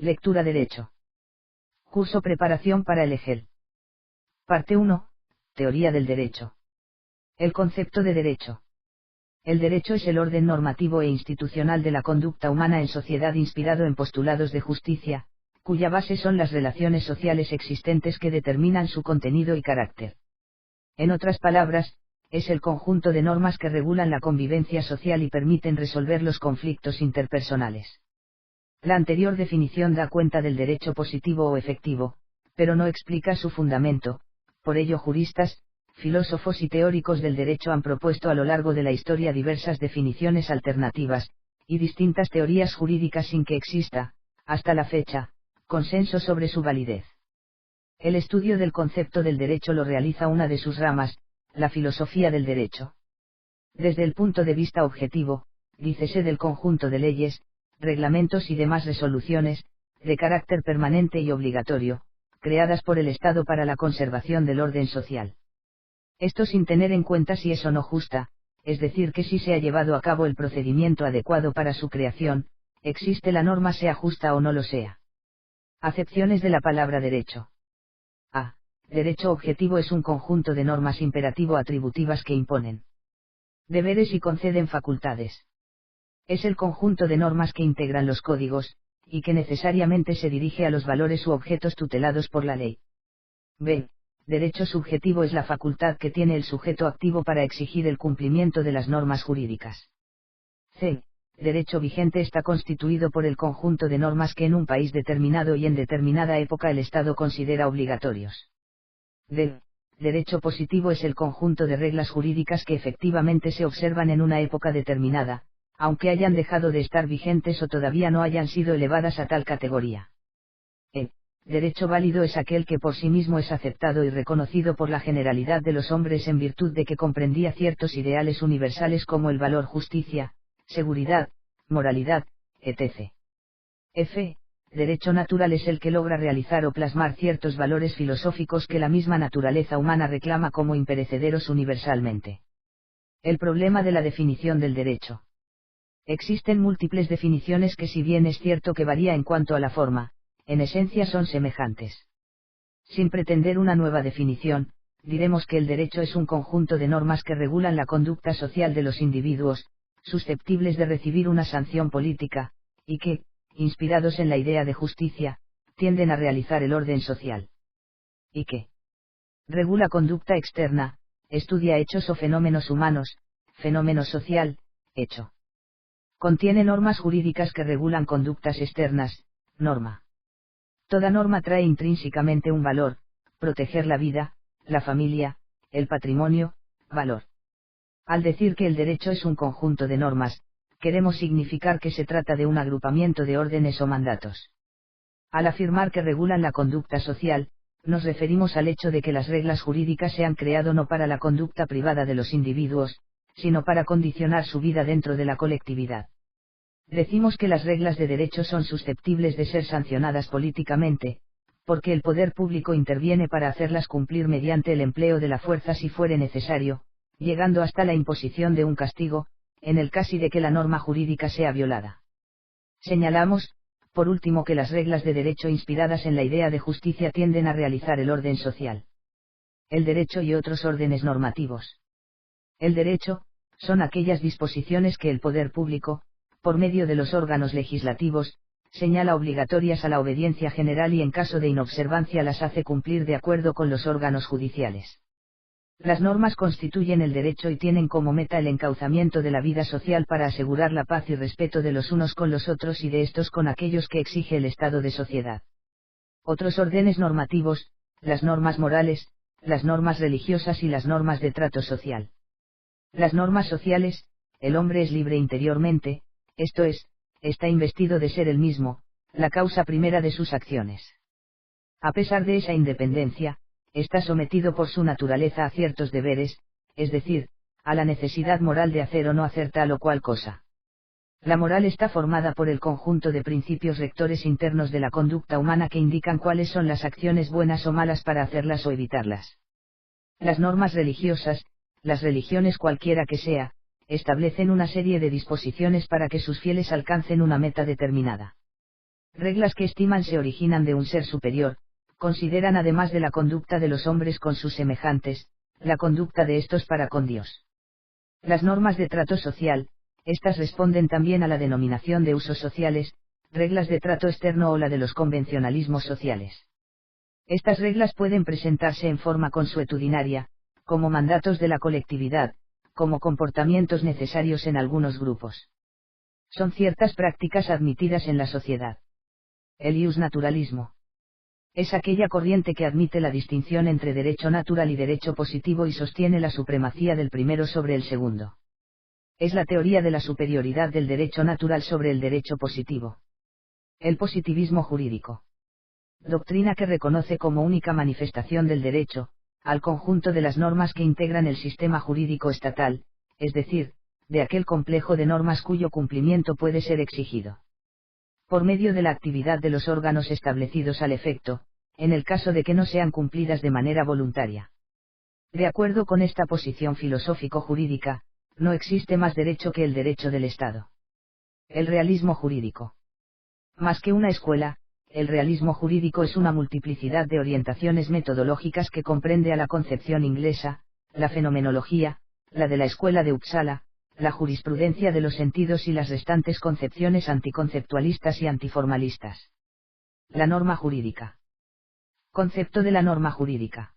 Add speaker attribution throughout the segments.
Speaker 1: Lectura Derecho. Curso Preparación para el EGEL. Parte 1. Teoría del derecho. El concepto de derecho. El derecho es el orden normativo e institucional de la conducta humana en sociedad inspirado en postulados de justicia, cuya base son las relaciones sociales existentes que determinan su contenido y carácter. En otras palabras, es el conjunto de normas que regulan la convivencia social y permiten resolver los conflictos interpersonales. La anterior definición da cuenta del derecho positivo o efectivo, pero no explica su fundamento. Por ello juristas, filósofos y teóricos del derecho han propuesto a lo largo de la historia diversas definiciones alternativas, y distintas teorías jurídicas sin que exista, hasta la fecha, consenso sobre su validez. El estudio del concepto del derecho lo realiza una de sus ramas, la filosofía del derecho. Desde el punto de vista objetivo, dícese del conjunto de leyes, reglamentos y demás resoluciones, de carácter permanente y obligatorio, creadas por el Estado para la conservación del orden social. Esto sin tener en cuenta si es o no justa, es decir que si se ha llevado a cabo el procedimiento adecuado para su creación, existe la norma sea justa o no lo sea. Acepciones de la palabra derecho. A. Derecho objetivo es un conjunto de normas imperativo-atributivas que imponen deberes y conceden facultades. Es el conjunto de normas que integran los códigos, y que necesariamente se dirige a los valores u objetos tutelados por la ley. B. Derecho subjetivo es la facultad que tiene el sujeto activo para exigir el cumplimiento de las normas jurídicas. C. Derecho vigente está constituido por el conjunto de normas que en un país determinado y en determinada época el Estado considera obligatorios. D. Derecho positivo es el conjunto de reglas jurídicas que efectivamente se observan en una época determinada, aunque hayan dejado de estar vigentes o todavía no hayan sido elevadas a tal categoría. E. Derecho válido es aquel que por sí mismo es aceptado y reconocido por la generalidad de los hombres en virtud de que comprendía ciertos ideales universales como el valor, justicia, seguridad, moralidad, etc. F. Derecho natural es el que logra realizar o plasmar ciertos valores filosóficos que la misma naturaleza humana reclama como imperecederos universalmente. El problema de la definición del derecho. Existen múltiples definiciones que, si bien es cierto que varía en cuanto a la forma, en esencia son semejantes. Sin pretender una nueva definición, diremos que el derecho es un conjunto de normas que regulan la conducta social de los individuos, susceptibles de recibir una sanción política, y que, inspirados en la idea de justicia, tienden a realizar el orden social. Y que regula conducta externa, estudia hechos o fenómenos humanos, fenómeno social, hecho. Contiene normas jurídicas que regulan conductas externas, norma. Toda norma trae intrínsecamente un valor, proteger la vida, la familia, el patrimonio, valor. Al decir que el derecho es un conjunto de normas, queremos significar que se trata de un agrupamiento de órdenes o mandatos. Al afirmar que regulan la conducta social, nos referimos al hecho de que las reglas jurídicas se han creado no para la conducta privada de los individuos, sino para condicionar su vida dentro de la colectividad. Decimos que las reglas de derecho son susceptibles de ser sancionadas políticamente, porque el poder público interviene para hacerlas cumplir mediante el empleo de la fuerza si fuere necesario, llegando hasta la imposición de un castigo, en el caso de que la norma jurídica sea violada. Señalamos, por último, que las reglas de derecho inspiradas en la idea de justicia tienden a realizar el orden social. El derecho y otros órdenes normativos. El derecho, son aquellas disposiciones que el poder público, por medio de los órganos legislativos, señala obligatorias a la obediencia general y en caso de inobservancia las hace cumplir de acuerdo con los órganos judiciales. Las normas constituyen el derecho y tienen como meta el encauzamiento de la vida social para asegurar la paz y respeto de los unos con los otros y de estos con aquellos que exige el estado de sociedad. Otros órdenes normativos, las normas morales, las normas religiosas y las normas de trato social. Las normas sociales, el hombre es libre interiormente, esto es, está investido de ser él mismo, la causa primera de sus acciones. A pesar de esa independencia, está sometido por su naturaleza a ciertos deberes, es decir, a la necesidad moral de hacer o no hacer tal o cual cosa. La moral está formada por el conjunto de principios rectores internos de la conducta humana que indican cuáles son las acciones buenas o malas para hacerlas o evitarlas. Las normas religiosas, las religiones cualquiera que sea, establecen una serie de disposiciones para que sus fieles alcancen una meta determinada. Reglas que estiman se originan de un ser superior, consideran además de la conducta de los hombres con sus semejantes, la conducta de estos para con Dios. Las normas de trato social, estas responden también a la denominación de usos sociales, reglas de trato externo o la de los convencionalismos sociales. Estas reglas pueden presentarse en forma consuetudinaria, como mandatos de la colectividad, como comportamientos necesarios en algunos grupos. Son ciertas prácticas admitidas en la sociedad. El iusnaturalismo es aquella corriente que admite la distinción entre derecho natural y derecho positivo y sostiene la supremacía del primero sobre el segundo. Es la teoría de la superioridad del derecho natural sobre el derecho positivo. El positivismo jurídico. Doctrina que reconoce como única manifestación del derecho, al conjunto de las normas que integran el sistema jurídico estatal, es decir, de aquel complejo de normas cuyo cumplimiento puede ser exigido por medio de la actividad de los órganos establecidos al efecto, en el caso de que no sean cumplidas de manera voluntaria. De acuerdo con esta posición filosófico-jurídica, no existe más derecho que el derecho del Estado. El realismo jurídico. Más que una escuela, el realismo jurídico es una multiplicidad de orientaciones metodológicas que comprende a la concepción inglesa, la fenomenología, la de la escuela de Uppsala, la jurisprudencia de los sentidos y las restantes concepciones anticonceptualistas y antiformalistas. La norma jurídica. Concepto de la norma jurídica.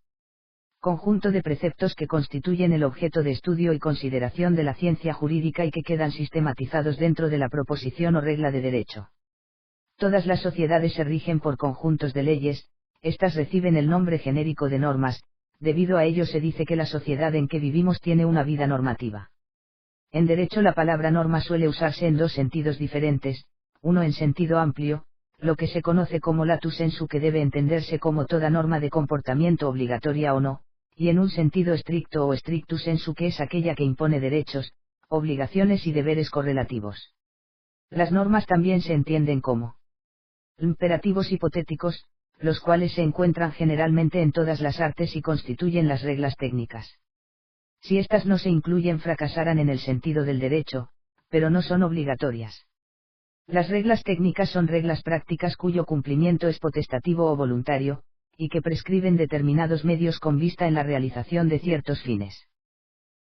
Speaker 1: Conjunto de preceptos que constituyen el objeto de estudio y consideración de la ciencia jurídica y que quedan sistematizados dentro de la proposición o regla de derecho. Todas las sociedades se rigen por conjuntos de leyes, estas reciben el nombre genérico de normas, debido a ello se dice que la sociedad en que vivimos tiene una vida normativa. En derecho la palabra norma suele usarse en dos sentidos diferentes, uno en sentido amplio, lo que se conoce como latu sensu que debe entenderse como toda norma de comportamiento obligatoria o no, y en un sentido estricto o strictu sensu que es aquella que impone derechos, obligaciones y deberes correlativos. Las normas también se entienden como imperativos hipotéticos, los cuales se encuentran generalmente en todas las artes y constituyen las reglas técnicas. Si éstas no se incluyen fracasarán en el sentido del derecho, pero no son obligatorias. Las reglas técnicas son reglas prácticas cuyo cumplimiento es potestativo o voluntario, y que prescriben determinados medios con vista en la realización de ciertos fines.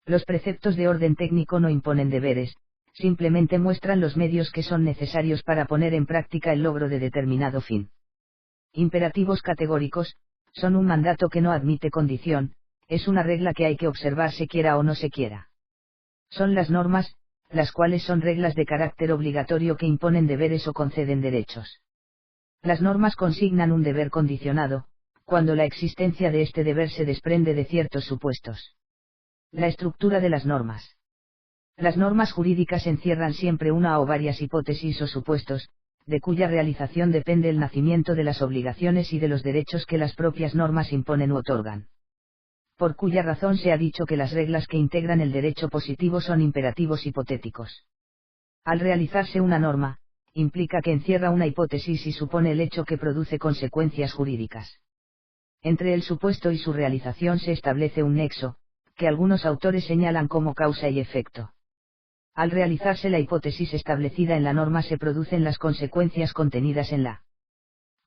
Speaker 1: Los preceptos de orden técnico no imponen deberes, simplemente muestran los medios que son necesarios para poner en práctica el logro de determinado fin. Imperativos categóricos, son un mandato que no admite condición, es una regla que hay que observar se quiera o no se quiera. Son las normas, las cuales son reglas de carácter obligatorio que imponen deberes o conceden derechos. Las normas consignan un deber condicionado, cuando la existencia de este deber se desprende de ciertos supuestos. La estructura de las normas. Las normas jurídicas encierran siempre una o varias hipótesis o supuestos, de cuya realización depende el nacimiento de las obligaciones y de los derechos que las propias normas imponen u otorgan. Por cuya razón se ha dicho que las reglas que integran el derecho positivo son imperativos hipotéticos. Al realizarse una norma, implica que encierra una hipótesis y supone el hecho que produce consecuencias jurídicas. Entre el supuesto y su realización se establece un nexo, que algunos autores señalan como causa y efecto. Al realizarse la hipótesis establecida en la norma se producen las consecuencias contenidas en la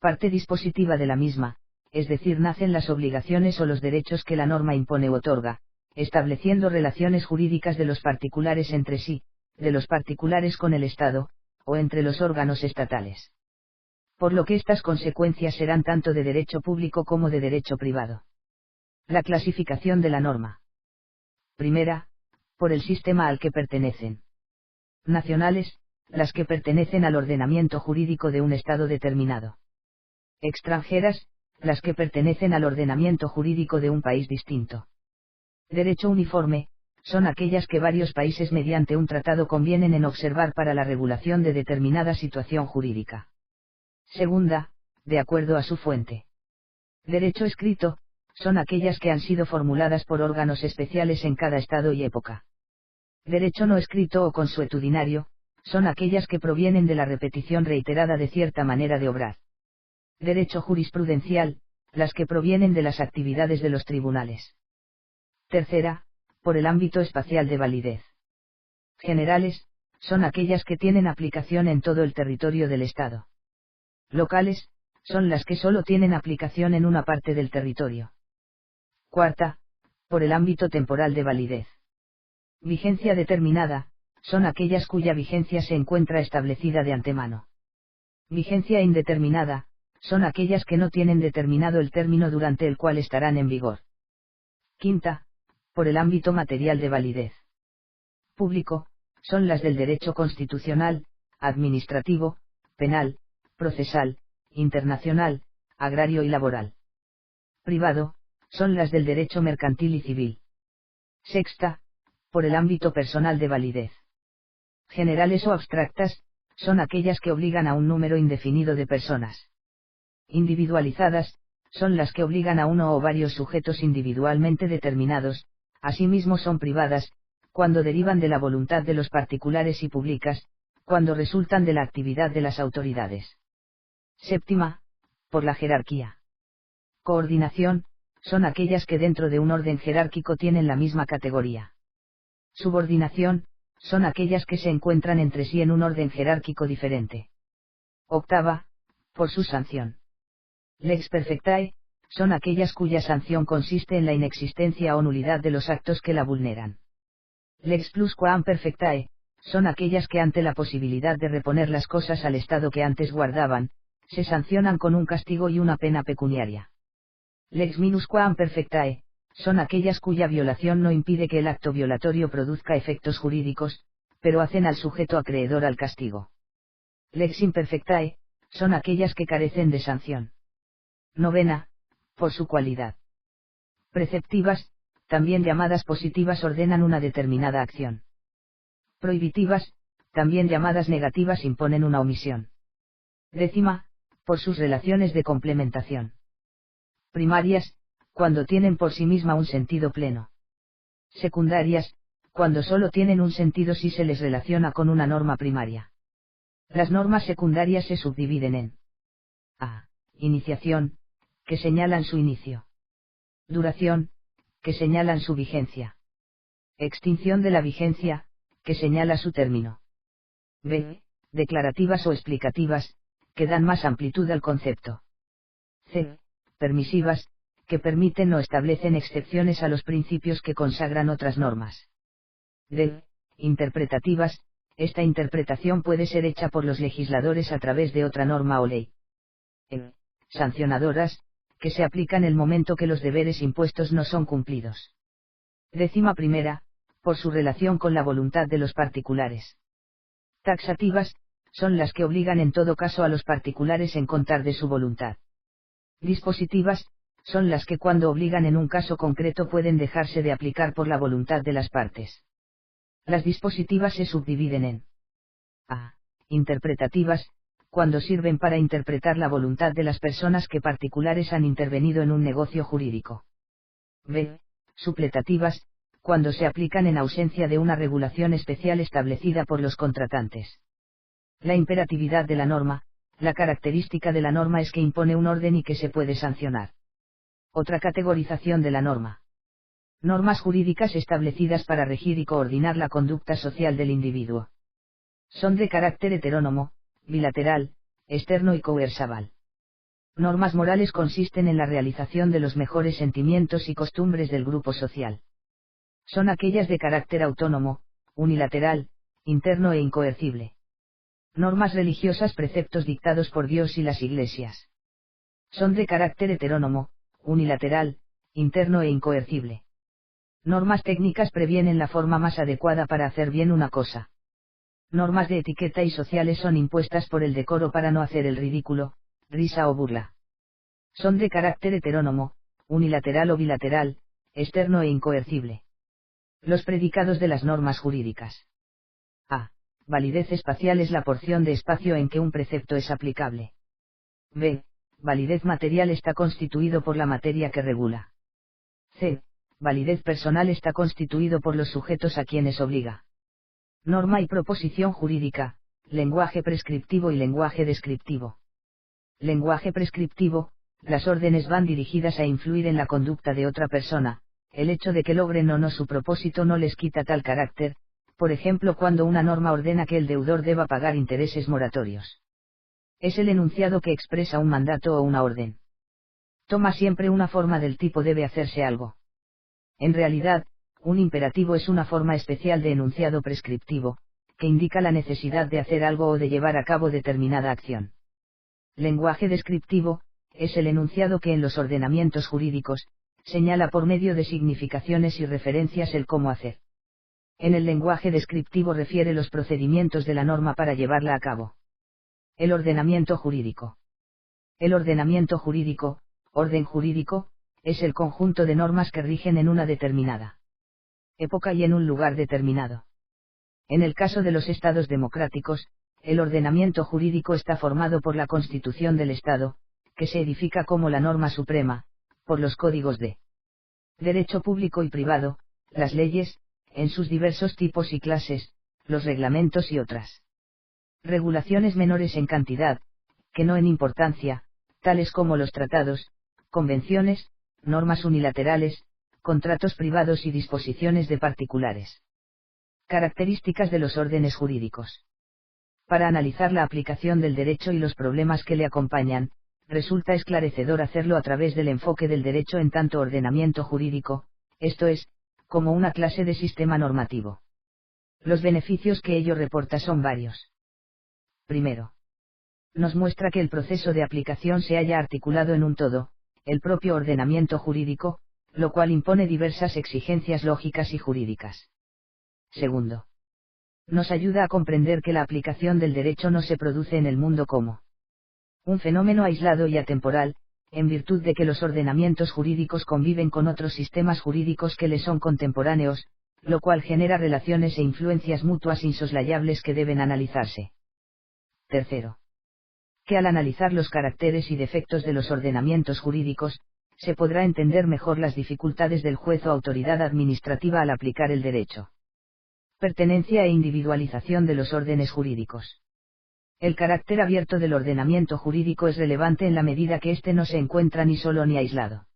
Speaker 1: parte dispositiva de la misma, es decir, nacen las obligaciones o los derechos que la norma impone u otorga, estableciendo relaciones jurídicas de los particulares entre sí, de los particulares con el Estado, o entre los órganos estatales. Por lo que estas consecuencias serán tanto de derecho público como de derecho privado. La clasificación de la norma. Primera, por el sistema al que pertenecen. Nacionales, las que pertenecen al ordenamiento jurídico de un Estado determinado. Extranjeras, las que pertenecen al ordenamiento jurídico de un país distinto. Derecho uniforme, son aquellas que varios países mediante un tratado convienen en observar para la regulación de determinada situación jurídica. Segunda, de acuerdo a su fuente. Derecho escrito, son aquellas que han sido formuladas por órganos especiales en cada estado y época. Derecho no escrito o consuetudinario, son aquellas que provienen de la repetición reiterada de cierta manera de obrar. Derecho jurisprudencial, las que provienen de las actividades de los tribunales. Tercera, por el ámbito espacial de validez. Generales, son aquellas que tienen aplicación en todo el territorio del Estado. Locales, son las que solo tienen aplicación en una parte del territorio. Cuarta, por el ámbito temporal de validez. Vigencia determinada, son aquellas cuya vigencia se encuentra establecida de antemano. Vigencia indeterminada, son aquellas que no tienen determinado el término durante el cual estarán en vigor. Quinta, por el ámbito material de validez. Público, son las del derecho constitucional, administrativo, penal, procesal, internacional, agrario y laboral. Privado, son las del derecho mercantil y civil. Sexta, por el ámbito personal de validez. Generales o abstractas, son aquellas que obligan a un número indefinido de personas. Individualizadas, son las que obligan a uno o varios sujetos individualmente determinados, asimismo son privadas, cuando derivan de la voluntad de los particulares y públicas, cuando resultan de la actividad de las autoridades. Séptima, por la jerarquía. Coordinación, son aquellas que dentro de un orden jerárquico tienen la misma categoría. Subordinación, son aquellas que se encuentran entre sí en un orden jerárquico diferente. Octava, por su sanción. Lex perfectae, son aquellas cuya sanción consiste en la inexistencia o nulidad de los actos que la vulneran. Lex plusquam perfectae, son aquellas que ante la posibilidad de reponer las cosas al estado que antes guardaban, se sancionan con un castigo y una pena pecuniaria. Lex minusquam perfectae, son aquellas cuya violación no impide que el acto violatorio produzca efectos jurídicos, pero hacen al sujeto acreedor al castigo. Lex imperfectae, son aquellas que carecen de sanción. Novena, por su cualidad. Preceptivas, también llamadas positivas, ordenan una determinada acción. Prohibitivas, también llamadas negativas, imponen una omisión. Décima, por sus relaciones de complementación. Primarias, cuando tienen por sí misma un sentido pleno. Secundarias, cuando solo tienen un sentido si se les relaciona con una norma primaria. Las normas secundarias se subdividen en a. Iniciación, que señalan su inicio. Duración, que señalan su vigencia. Extinción de la vigencia, que señala su término. b. Declarativas o explicativas, que dan más amplitud al concepto. c. Permisivas, que permiten o establecen excepciones a los principios que consagran otras normas. d. Interpretativas, esta interpretación puede ser hecha por los legisladores a través de otra norma o ley. e. Sancionadoras, que se aplican el momento que los deberes impuestos no son cumplidos. Décima primera, por su relación con la voluntad de los particulares. Taxativas, son las que obligan en todo caso a los particulares en contar de su voluntad. Dispositivas, son las que cuando obligan en un caso concreto pueden dejarse de aplicar por la voluntad de las partes. Las dispositivas se subdividen en a. Interpretativas, cuando sirven para interpretar la voluntad de las personas que particulares han intervenido en un negocio jurídico. b. Supletativas, cuando se aplican en ausencia de una regulación especial establecida por los contratantes. La imperatividad de la norma, la característica de la norma es que impone un orden y que se puede sancionar. Otra categorización de la norma. Normas jurídicas establecidas para regir y coordinar la conducta social del individuo. Son de carácter heterónomo, bilateral, externo y coercival. Normas morales consisten en la realización de los mejores sentimientos y costumbres del grupo social. Son aquellas de carácter autónomo, unilateral, interno e incoercible. Normas religiosas, preceptos dictados por Dios y las iglesias. Son de carácter heterónomo, unilateral, interno e incoercible. Normas técnicas previenen la forma más adecuada para hacer bien una cosa. Normas de etiqueta y sociales son impuestas por el decoro para no hacer el ridículo, risa o burla. Son de carácter heterónomo, unilateral o bilateral, externo e incoercible. Los predicados de las normas jurídicas. A. Validez espacial es la porción de espacio en que un precepto es aplicable. b. Validez material está constituido por la materia que regula. c. Validez personal está constituido por los sujetos a quienes obliga. Norma y proposición jurídica, lenguaje prescriptivo y lenguaje descriptivo. Lenguaje prescriptivo, las órdenes van dirigidas a influir en la conducta de otra persona, el hecho de que logren o no su propósito no les quita tal carácter, por ejemplo cuando una norma ordena que el deudor deba pagar intereses moratorios. Es el enunciado que expresa un mandato o una orden. Toma siempre una forma del tipo debe hacerse algo. En realidad, un imperativo es una forma especial de enunciado prescriptivo, que indica la necesidad de hacer algo o de llevar a cabo determinada acción. Lenguaje descriptivo, es el enunciado que en los ordenamientos jurídicos, señala por medio de significaciones y referencias el cómo hacer. En el lenguaje descriptivo refiere los procedimientos de la norma para llevarla a cabo. El ordenamiento jurídico. El ordenamiento jurídico, orden jurídico, es el conjunto de normas que rigen en una determinada época y en un lugar determinado. En el caso de los estados democráticos, el ordenamiento jurídico está formado por la Constitución del Estado, que se edifica como la norma suprema, por los códigos de derecho público y privado, las leyes, en sus diversos tipos y clases, los reglamentos y otras regulaciones menores en cantidad, que no en importancia, tales como los tratados, convenciones, normas unilaterales, contratos privados y disposiciones de particulares. Características de los órdenes jurídicos. Para analizar la aplicación del derecho y los problemas que le acompañan, resulta esclarecedor hacerlo a través del enfoque del derecho en tanto ordenamiento jurídico, esto es, como una clase de sistema normativo. Los beneficios que ello reporta son varios. Primero, nos muestra que el proceso de aplicación se haya articulado en un todo, el propio ordenamiento jurídico, lo cual impone diversas exigencias lógicas y jurídicas. Segundo, nos ayuda a comprender que la aplicación del derecho no se produce en el mundo como un fenómeno aislado y atemporal, en virtud de que los ordenamientos jurídicos conviven con otros sistemas jurídicos que le son contemporáneos, lo cual genera relaciones e influencias mutuas insoslayables que deben analizarse. Tercero, que al analizar los caracteres y defectos de los ordenamientos jurídicos, se podrá entender mejor las dificultades del juez o autoridad administrativa al aplicar el derecho. Pertenencia e individualización de los órdenes jurídicos. El carácter abierto del ordenamiento jurídico es relevante en la medida que éste no se encuentra ni solo ni aislado.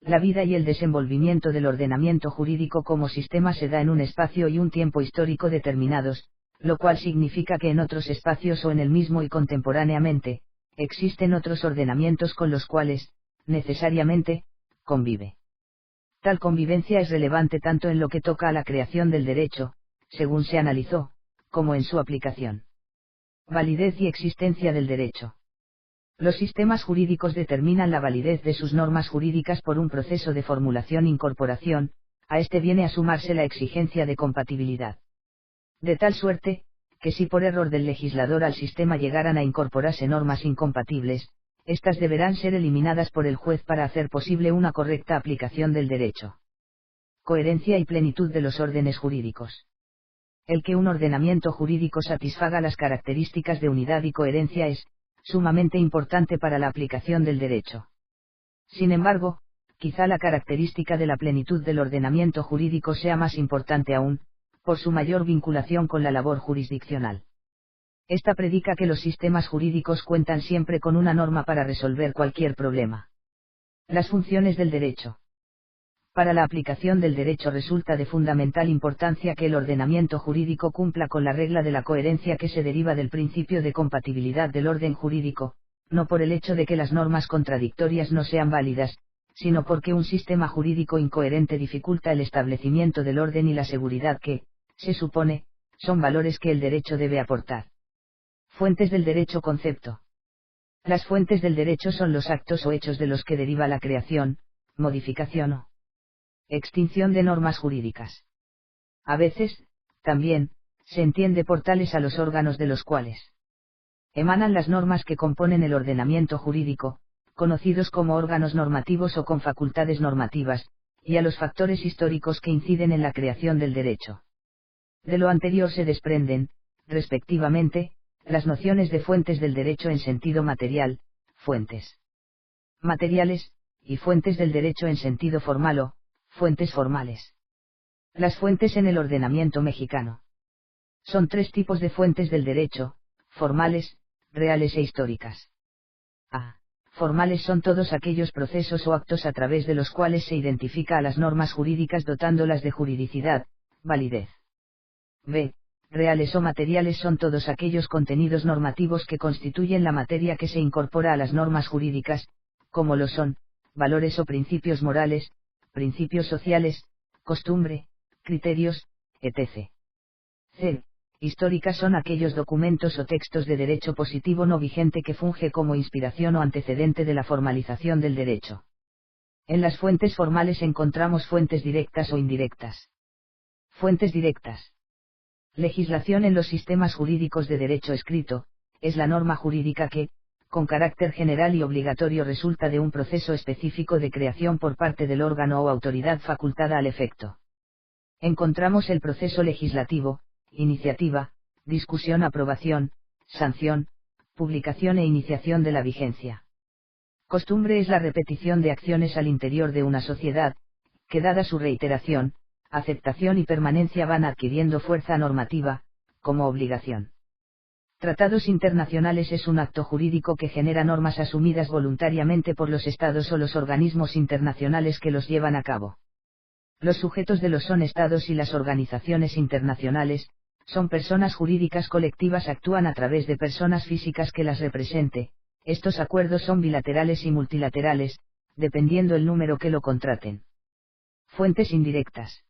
Speaker 1: La vida y el desenvolvimiento del ordenamiento jurídico como sistema se da en un espacio y un tiempo histórico determinados, lo cual significa que en otros espacios o en el mismo y contemporáneamente, existen otros ordenamientos con los cuales, necesariamente, convive. Tal convivencia es relevante tanto en lo que toca a la creación del derecho, según se analizó, como en su aplicación. Validez y existencia del derecho. Los sistemas jurídicos determinan la validez de sus normas jurídicas por un proceso de formulación-incorporación, a este viene a sumarse la exigencia de compatibilidad. De tal suerte, que si por error del legislador al sistema llegaran a incorporarse normas incompatibles, éstas deberán ser eliminadas por el juez para hacer posible una correcta aplicación del derecho. Coherencia y plenitud de los órdenes jurídicos. El que un ordenamiento jurídico satisfaga las características de unidad y coherencia es sumamente importante para la aplicación del derecho. Sin embargo, quizá la característica de la plenitud del ordenamiento jurídico sea más importante aún, por su mayor vinculación con la labor jurisdiccional. Esta predica que los sistemas jurídicos cuentan siempre con una norma para resolver cualquier problema. Las funciones del derecho. Para la aplicación del derecho resulta de fundamental importancia que el ordenamiento jurídico cumpla con la regla de la coherencia que se deriva del principio de compatibilidad del orden jurídico, no por el hecho de que las normas contradictorias no sean válidas, sino porque un sistema jurídico incoherente dificulta el establecimiento del orden y la seguridad que, se supone, son valores que el derecho debe aportar. Fuentes del derecho concepto. Las fuentes del derecho son los actos o hechos de los que deriva la creación, modificación o extinción de normas jurídicas. A veces, también, se entiende por tales a los órganos de los cuales emanan las normas que componen el ordenamiento jurídico, conocidos como órganos normativos o con facultades normativas, y a los factores históricos que inciden en la creación del derecho. De lo anterior se desprenden, respectivamente, las nociones de fuentes del derecho en sentido material, fuentes materiales, y fuentes del derecho en sentido formal o fuentes formales. Las fuentes en el ordenamiento mexicano. Son tres tipos de fuentes del derecho: formales, reales e históricas. A. Formales son todos aquellos procesos o actos a través de los cuales se identifica a las normas jurídicas dotándolas de juridicidad, validez. B. reales o materiales son todos aquellos contenidos normativos que constituyen la materia que se incorpora a las normas jurídicas, como lo son, valores o principios morales, principios sociales, costumbre, criterios, etc. C. Históricas son aquellos documentos o textos de derecho positivo no vigente que funge como inspiración o antecedente de la formalización del derecho. En las fuentes formales encontramos fuentes directas o indirectas. Fuentes directas. Legislación en los sistemas jurídicos de derecho escrito, es la norma jurídica que, con carácter general y obligatorio, resulta de un proceso específico de creación por parte del órgano o autoridad facultada al efecto. Encontramos el proceso legislativo, iniciativa, discusión, aprobación, sanción, publicación e iniciación de la vigencia. Costumbre es la repetición de acciones al interior de una sociedad, que dada su reiteración, aceptación y permanencia van adquiriendo fuerza normativa, como obligación. Tratados internacionales es un acto jurídico que genera normas asumidas voluntariamente por los estados o los organismos internacionales que los llevan a cabo. Los sujetos de los son estados y las organizaciones internacionales, son personas jurídicas colectivas, actúan a través de personas físicas que las represente. Estos acuerdos son bilaterales y multilaterales, dependiendo el número que lo contraten. Fuentes indirectas.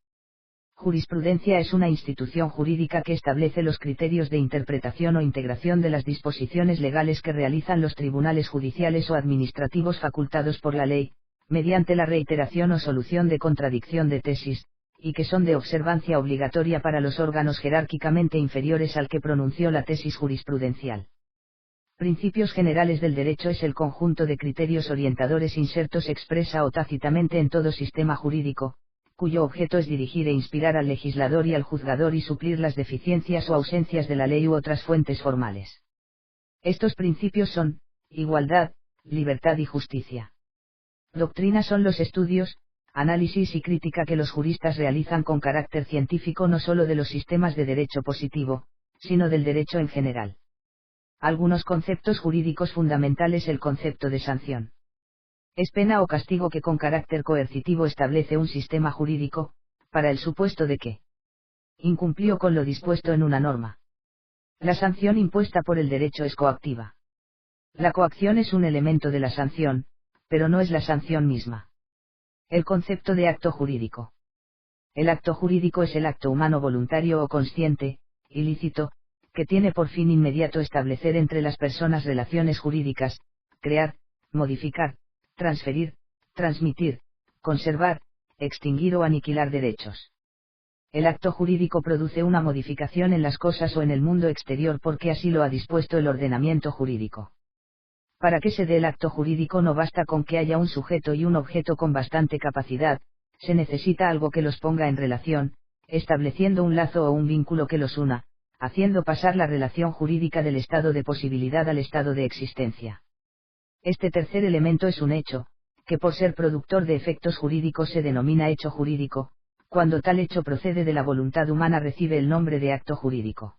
Speaker 1: Jurisprudencia es una institución jurídica que establece los criterios de interpretación o integración de las disposiciones legales que realizan los tribunales judiciales o administrativos facultados por la ley, mediante la reiteración o solución de contradicción de tesis, y que son de observancia obligatoria para los órganos jerárquicamente inferiores al que pronunció la tesis jurisprudencial. Principios generales del derecho es el conjunto de criterios orientadores insertos expresa o tácitamente en todo sistema jurídico, cuyo objeto es dirigir e inspirar al legislador y al juzgador y suplir las deficiencias o ausencias de la ley u otras fuentes formales. Estos principios son, igualdad, libertad y justicia. Doctrina son los estudios, análisis y crítica que los juristas realizan con carácter científico no sólo de los sistemas de derecho positivo, sino del derecho en general. Algunos conceptos jurídicos fundamentales: el concepto de sanción. Es pena o castigo que con carácter coercitivo establece un sistema jurídico, para el supuesto de que incumplió con lo dispuesto en una norma. La sanción impuesta por el derecho es coactiva. La coacción es un elemento de la sanción, pero no es la sanción misma. El concepto de acto jurídico. El acto jurídico es el acto humano voluntario o consciente, ilícito, que tiene por fin inmediato establecer entre las personas relaciones jurídicas, crear, modificar, transferir, transmitir, conservar, extinguir o aniquilar derechos. El acto jurídico produce una modificación en las cosas o en el mundo exterior porque así lo ha dispuesto el ordenamiento jurídico. Para que se dé el acto jurídico no basta con que haya un sujeto y un objeto con bastante capacidad, se necesita algo que los ponga en relación, estableciendo un lazo o un vínculo que los una, haciendo pasar la relación jurídica del estado de posibilidad al estado de existencia. Este tercer elemento es un hecho, que por ser productor de efectos jurídicos se denomina hecho jurídico. Cuando tal hecho procede de la voluntad humana recibe el nombre de acto jurídico.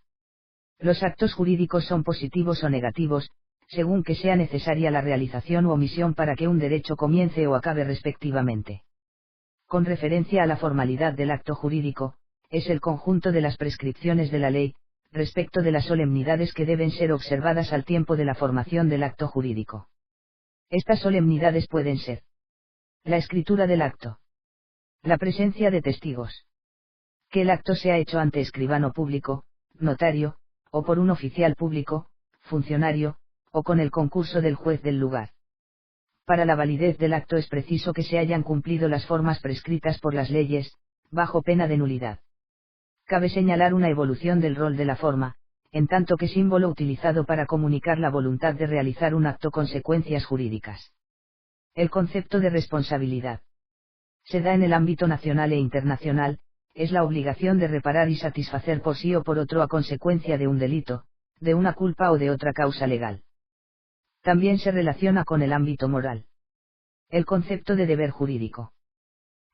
Speaker 1: Los actos jurídicos son positivos o negativos, según que sea necesaria la realización u omisión para que un derecho comience o acabe respectivamente. Con referencia a la formalidad del acto jurídico, es el conjunto de las prescripciones de la ley, respecto de las solemnidades que deben ser observadas al tiempo de la formación del acto jurídico. Estas solemnidades pueden ser: la escritura del acto, la presencia de testigos, que el acto sea hecho ante escribano público, notario, o por un oficial público, funcionario, o con el concurso del juez del lugar. Para la validez del acto es preciso que se hayan cumplido las formas prescritas por las leyes, bajo pena de nulidad. Cabe señalar una evolución del rol de la forma, en tanto que símbolo utilizado para comunicar la voluntad de realizar un acto, consecuencias jurídicas. El concepto de responsabilidad se da en el ámbito nacional e internacional, es la obligación de reparar y satisfacer por sí o por otro a consecuencia de un delito, de una culpa o de otra causa legal. También se relaciona con el ámbito moral. El concepto de deber jurídico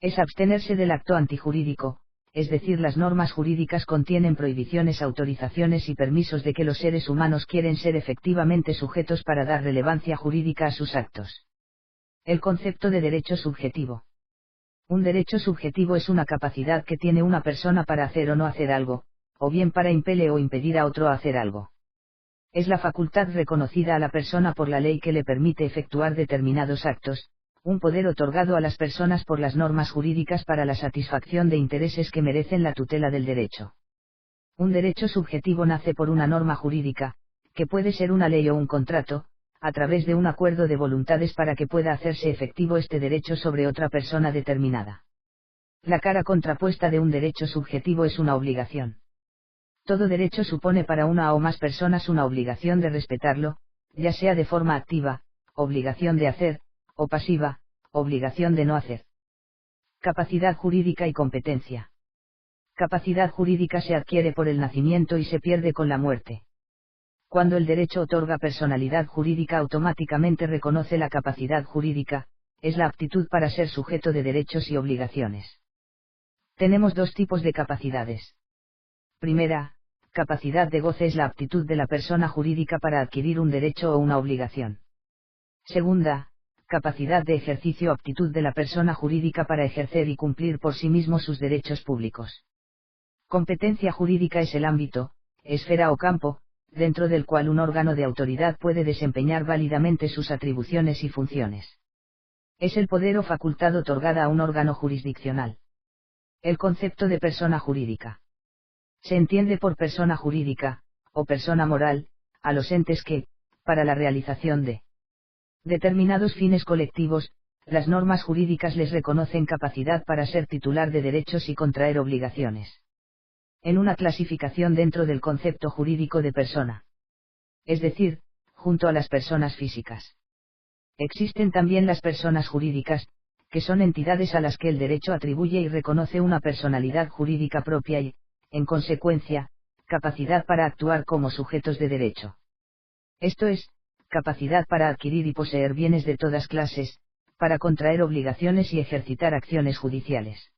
Speaker 1: es abstenerse del acto antijurídico, es decir, las normas jurídicas contienen prohibiciones, autorizaciones y permisos de que los seres humanos quieren ser efectivamente sujetos para dar relevancia jurídica a sus actos. El concepto de derecho subjetivo. Un derecho subjetivo es una capacidad que tiene una persona para hacer o no hacer algo, o bien para impeler o impedir a otro a hacer algo. Es la facultad reconocida a la persona por la ley que le permite efectuar determinados actos, un poder otorgado a las personas por las normas jurídicas para la satisfacción de intereses que merecen la tutela del derecho. Un derecho subjetivo nace por una norma jurídica, que puede ser una ley o un contrato, a través de un acuerdo de voluntades para que pueda hacerse efectivo este derecho sobre otra persona determinada. La cara contrapuesta de un derecho subjetivo es una obligación. Todo derecho supone para una o más personas una obligación de respetarlo, ya sea de forma activa, obligación de hacer, o pasiva, obligación de no hacer. Capacidad jurídica y competencia. Capacidad jurídica se adquiere por el nacimiento y se pierde con la muerte. Cuando el derecho otorga personalidad jurídica, automáticamente reconoce la capacidad jurídica, es la aptitud para ser sujeto de derechos y obligaciones. Tenemos dos tipos de capacidades. Primera, capacidad de goce es la aptitud de la persona jurídica para adquirir un derecho o una obligación. Segunda, capacidad de ejercicio o aptitud de la persona jurídica para ejercer y cumplir por sí mismo sus derechos públicos. Competencia jurídica es el ámbito, esfera o campo, dentro del cual un órgano de autoridad puede desempeñar válidamente sus atribuciones y funciones. Es el poder o facultad otorgada a un órgano jurisdiccional. El concepto de persona jurídica. Se entiende por persona jurídica, o persona moral, a los entes que, para la realización de determinados fines colectivos, las normas jurídicas les reconocen capacidad para ser titular de derechos y contraer obligaciones. En una clasificación dentro del concepto jurídico de persona. Es decir, junto a las personas físicas. Existen también las personas jurídicas, que son entidades a las que el derecho atribuye y reconoce una personalidad jurídica propia y, en consecuencia, capacidad para actuar como sujetos de derecho. Esto es, capacidad para adquirir y poseer bienes de todas clases, para contraer obligaciones y ejercitar acciones judiciales.